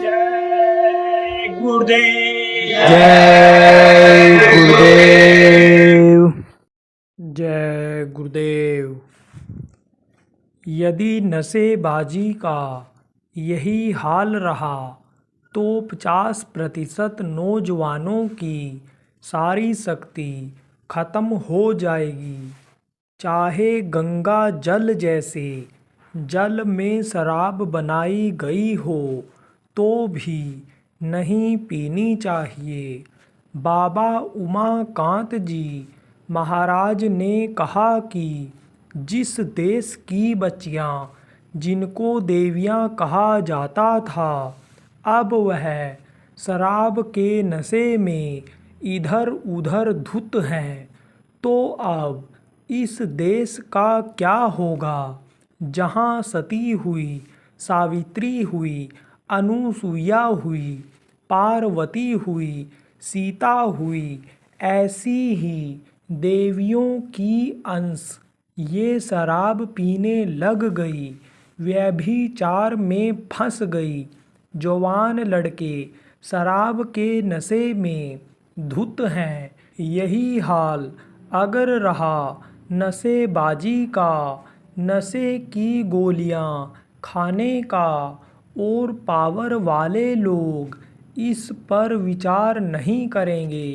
जय गुरुदेव। जय गुरुदेव। जय गुरुदेव। यदि नशेबाजी का यही हाल रहा तो 50% नौजवानों की सारी शक्ति खत्म हो जाएगी। चाहे गंगा जल जैसे जल में शराब बनाई गई हो तो भी नहीं पीनी चाहिए। बाबा उमाकांत जी महाराज ने कहा कि जिस देश की बच्चियां जिनको देवियां कहा जाता था अब वह शराब के नशे में इधर उधर धुत हैं, तो अब इस देश का क्या होगा जहाँ सती हुई, सावित्री हुई, अनुसुईया हुई, पार्वती हुई, सीता हुई, ऐसी ही देवियों की अंश ये शराब पीने लग गई, व्यभिचार में फंस गई। जवान लड़के शराब के नशे में धुत हैं। यही हाल अगर रहा नशेबाजी का, नशे की गोलियां खाने का, और पावर वाले लोग इस पर विचार नहीं करेंगे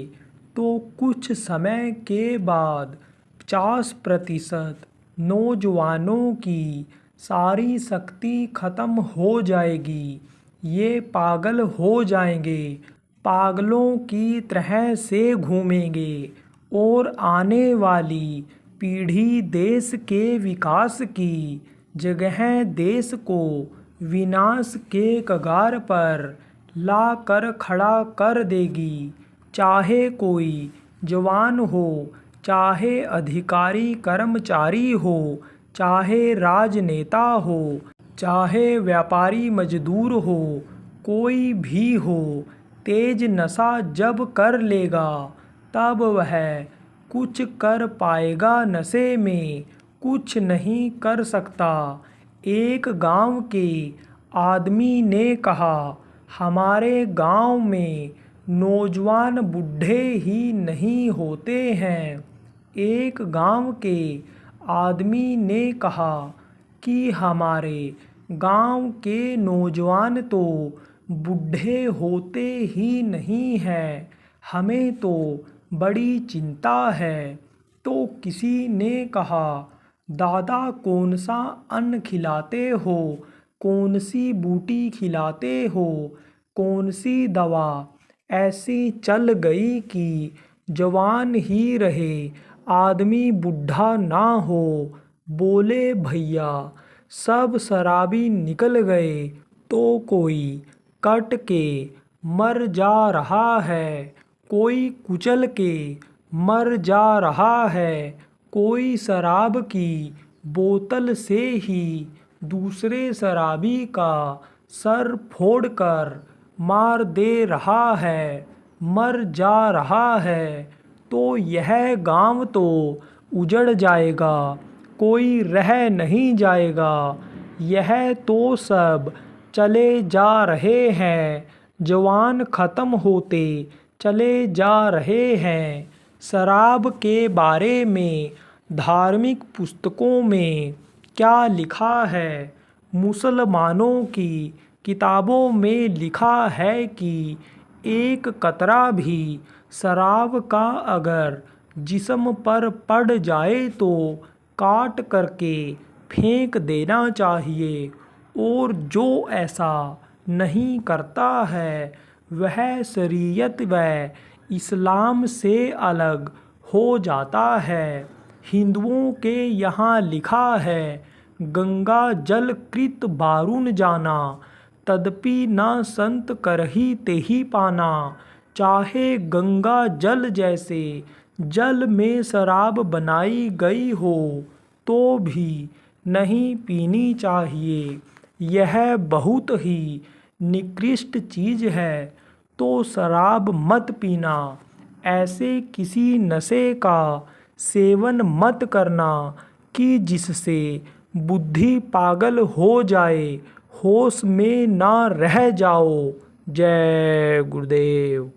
तो कुछ समय के बाद 50% नौजवानों की सारी शक्ति खत्म हो जाएगी। ये पागल हो जाएंगे, पागलों की तरह से घूमेंगे और आने वाली पीढ़ी देश के विकास की जगह देश को विनाश के कगार पर ला कर खड़ा कर देगी। चाहे कोई जवान हो, चाहे अधिकारी कर्मचारी हो, चाहे राजनेता हो, चाहे व्यापारी मजदूर हो, कोई भी हो, तेज नशा जब कर लेगा तब वह कुछ कर पाएगा। नशे में कुछ नहीं कर सकता। एक गांव के आदमी ने कहा, हमारे गांव में नौजवान बूढ़े ही नहीं होते हैं। एक गांव के आदमी ने कहा कि हमारे गांव के नौजवान तो बूढ़े होते ही नहीं हैं, हमें तो बड़ी चिंता है। तो किसी ने कहा, दादा कौन सा अन्न खिलाते हो, कौन सी बूटी खिलाते हो, कौन सी दवा ऐसी चल गई कि जवान ही रहे, आदमी बूढ़ा ना हो। बोले भैया सब शराबी निकल गए तो कोई कट के मर जा रहा है, कोई कुचल के मर जा रहा है, कोई शराब की बोतल से ही दूसरे शराबी का सर फोड़कर मार दे रहा है, मर जा रहा है। तो यह गांव तो उजड़ जाएगा, कोई रह नहीं जाएगा। यह तो सब चले जा रहे हैं, जवान खत्म होते चले जा रहे हैं। शराब के बारे में धार्मिक पुस्तकों में क्या लिखा है? मुसलमानों की किताबों में लिखा है कि एक कतरा भी शराब का अगर जिस्म पर पड़ जाए तो काट करके फेंक देना चाहिए, और जो ऐसा नहीं करता है वह शरीयत व इस्लाम से अलग हो जाता है। हिंदुओं के यहाँ लिखा है, गंगा जल कृत बारुन जाना, तदपि ना संत करही तेहि पाना। चाहे गंगा जल जैसे जल में शराब बनाई गई हो तो भी नहीं पीनी चाहिए। यह बहुत ही निकृष्ट चीज़ है, तो शराब मत पीना, ऐसे किसी नशे का सेवन मत करना कि जिससे बुद्धि पागल हो जाए, होश में ना रह जाओ। जय गुरुदेव।